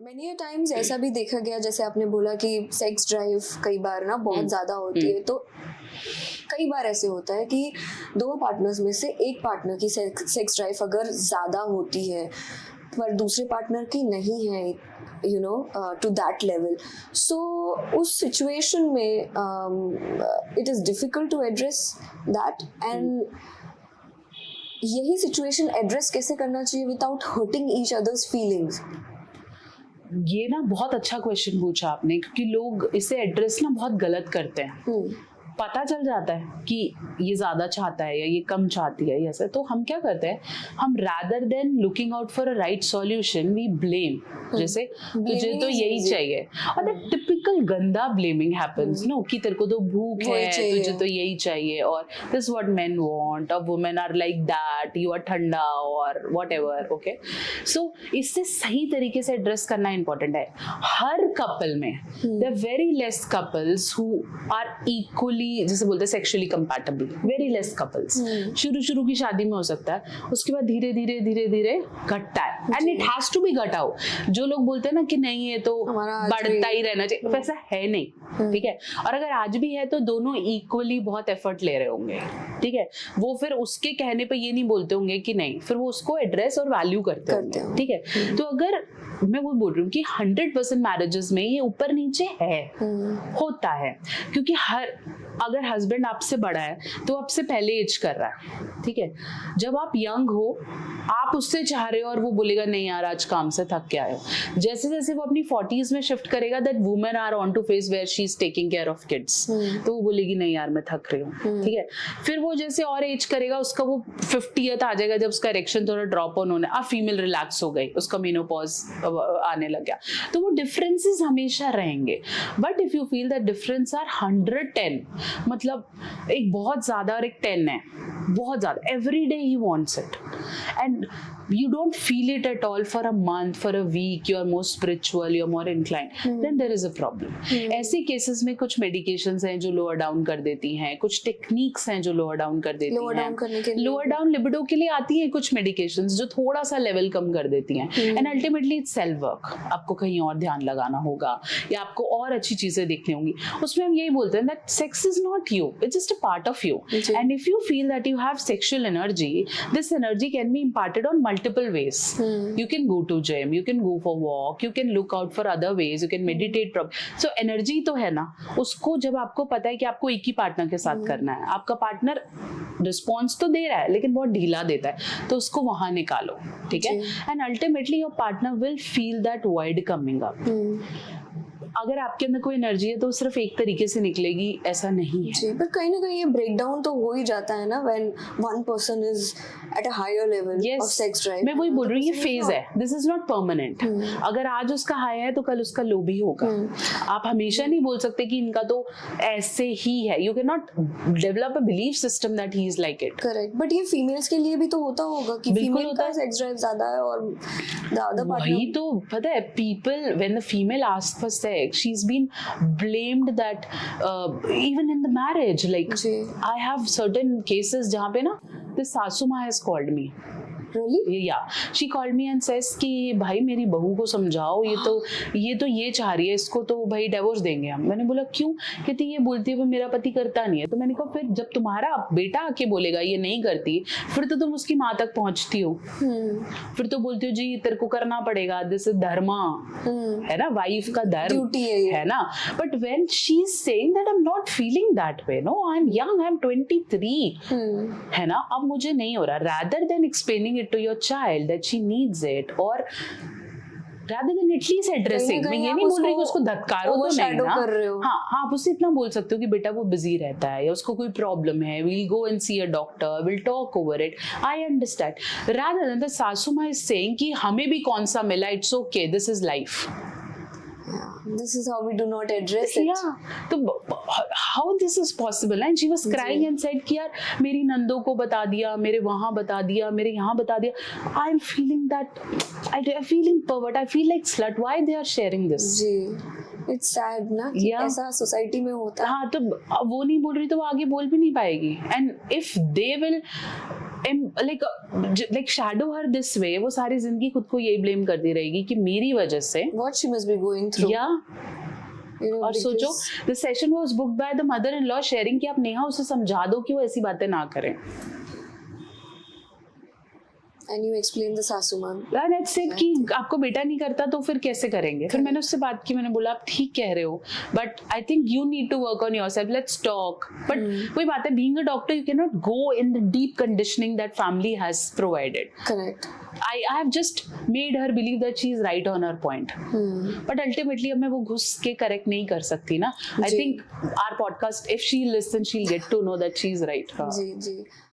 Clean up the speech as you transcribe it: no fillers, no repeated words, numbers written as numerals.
Many a times ऐसा भी देखा गया, जैसे आपने बोला कि सेक्स ड्राइव कई बार ना बहुत ज़्यादा होती है, तो कई बार ऐसे होता है कि दो पार्टनर्स में से एक पार्टनर की सेक्स ड्राइव अगर ज़्यादा होती है पर दूसरे पार्टनर की नहीं है, you know, to that level, so उस सिचुएशन में it is difficult to address that, and यही सिचुएशन एड्रेस कैसे करना चाहिए without hurting each other's feelings? ये ना बहुत अच्छा क्वेश्चन पूछा आपने, क्योंकि लोग इसे एड्रेस ना बहुत गलत करते हैं। पता चल जाता है कि ये ज्यादा चाहता है या ये कम चाहती है, ऐसे तो हम क्या करते हैं, हम rather than looking out for a right solution we blame, जैसे तुझे तो यही चाहिए, और दैट टिपिकल गंदा ब्लेमिंग हैपेंस नो, कि तेरे को तो भूख है, तुझे तो यही चाहिए, और दिस व्हाट मेन वांट, और women are like that, you are ठंडा और व्हाटएवर। ओके, सो इससे सही तरीके से एड्रेस करना इंपॉर्टेंट है। हर कपल में there are very less couples who are equally, जैसे बोलते हैं, sexually compatible, very less couples. शुरू की शादी में हो सकता है, उसके बाद धीरे धीरे घटता है, and it has to be घटा हो। जो लोग बोलते हैं ना कि नहीं ये तो बढ़ता ही रहना चाहिए, वैसा है नहीं, ठीक है। और अगर आज भी है तो दोनों इक्वली बहुत एफर्ट ले रहे होंगे, ठीक है। वो फिर उसके कहने पे ये नहीं बोलते होंगे कि नहीं, फिर वो उसको एड्रेस और वैल्यू करते होंगे, ठीक है। तो अगर मैं वो बोल रही हूँ कि 100% मैरिजेस में ये ऊपर नीचे है, होता है, क्योंकि अगर हस्बैंड आपसे बड़ा है तो आपसे पहले एज कर रहा है, ठीक है। जब आप यंग हो, आप उससे चाह रहे हो और वो बोलेगा नहीं यार आज काम से थक के आए हो, जैसे जैसे वो अपनी 40s में शिफ्ट करेगा, that women are on to face where she is taking care of kids, तो वो बोलेगी नहीं यार मैं थक रही हूँ, ठीक है। फिर वो जैसे और एज करेगा, उसका वो 50th आ जाएगा, जब उसका इरेक्शन थोड़ा ड्रॉप ऑन होने, अब फीमेल रिलैक्स हो गई, उसका मेनोपॉज आने लग गया, तो वो डिफरेंसेस हमेशा रहेंगे। But if you feel that difference are 110, मतलब एक बहुत ज्यादा और एक 10 है, बहुत ज्यादा, every day he wants it and you don't feel it at all for a month, for a week, you are more spiritual, you are more inclined, then there is a problem. ऐसे cases में कुछ medications हैं जो lower down कर देती हैं, कुछ techniques हैं जो लोअर डाउन कर देती हैं, लोअर डाउन लिबिडो के लिए आती हैं कुछ मेडिकेशंस जो थोड़ा सा लेवल कम कर देती हैं, and ultimately it's self work. आपको कहीं और ध्यान लगाना होगा या आपको और अच्छी चीजें देखनी होंगी। उसमें हम यही बोलते हैं that sex is not you, it's just a part of you, and if you feel that you have sexual energy, this energy can be imparted on multiple ways. You can go to gym, you can go for walk, you can look out for other ways, you can meditate so energy तो है ना, उसको जब आपको पता है कि आपको एक ही पार्टनर के साथ करना है, आपका पार्टनर रिस्पॉन्स तो दे रहा है लेकिन बहुत ढीला देता है, तो उसको वहां निकालो, ठीक है। And ultimately your partner will feel that void coming up. अगर आपके अंदर कोई एनर्जी है तो सिर्फ एक तरीके से निकलेगी, ऐसा नहीं है जी। पर कहीं ना कहीं ये ब्रेक डाउन तो हो ही जाता है ना, when one person is at a higher level of sex drive. मैं वही बोल रही हूँ, ये फेज है, दिस इज नॉट परमानेंट। अगर आज उसका हाई है तो कल उसका लो भी होगा। आप हमेशा नहीं बोल सकते कि इनका तो ऐसे ही है, you can not develop a belief system that he is like it. Correct, but ये फीमेल्स के लिए भी तो होता होगा कि फीमेल का सेक्स ड्राइव ज्यादा है और द अदर पार्टनर। वही तो पता है, people when the female asks for sex, she's been blamed that even in the marriage, like I have certain cases jahan pe na this sasu ma has called me. Really? Yeah, she called me and says कि भाई मेरी बहू को समझाओ, ये तो ये चाह रही है, इसको तो भाई डिवोर्स देंगे हम। मैंने बोला क्यों? कहती ये बोलती है मेरा पति करता नहीं है। तो मैंने कहा फिर जब तुम्हारा बेटा आके बोलेगा ये नहीं करती, फिर तो तुम उसकी माँ तक पहुंचती हो, फिर तो बोलती हो जी तेरे को करना पड़ेगा, दिस इज धर्मा, है ना, वाइफ का धर्म है ना। But when she is saying that I am not feeling that way, no I am young, I am 23, है ना, अब मुझे नहीं हो रहा, rather than explaining to your child that she needs it, or rather than at least addressing, मैं ये नहीं बोल रही कि उसको धत्कारो तो नहीं ना, हाँ आप उससे इतना बोल सकते हो कि बेटा वो बिजी रहता है या उसको कोई प्रॉब्लम है, we'll go and see a doctor, we'll talk over it, I understand, rather than the सासू माँ is saying कि हमें भी कौन सा मिला, it's okay, this is life. This is how we do not address it. Yeah, तो how this is possible? And she was crying and said कि यार मेरी नंदों को बता दिया, मेरे वहाँ बता दिया, मेरे यहाँ बता दिया, I am feeling that, I'm feeling pervert, I feel like slut, why they are sharing this? Ji, it's sad ना कि ऐसा सोसाइटी में होता है। हाँ, तो वो नहीं बोल रही तो वो आगे बोल भी नहीं पाएगी, and if they will like shadow her this way, वो सारी जिंदगी खुद को यही ब्लेम करती रहेगी कि मेरी वजह से, what she must be going through. या You know, और सोचो because- the session was booked by the mother in law sharing कि आप नेहा उसे समझा दो कि वो ऐसी बातें ना करें, and you explain the सासू माँ. एंड इट्स सेड कि आपको बेटा नहीं करता तो फिर कैसे करेंगे. फिर मैंने उससे बात की, मैंने बोला आप ठीक कह रहे हो but I think you need to work on yourself, let's talk. But वही बात है, being a doctor you can not go in the deep conditioning that family has provided. Correct. I have just made her believe that she is right on her point. But ultimately अब मैं वो घुस के correct नहीं कर सकती ना. I ji. think our podcast, if she listens, she'll get to know that she is right. हाँ. जी जी.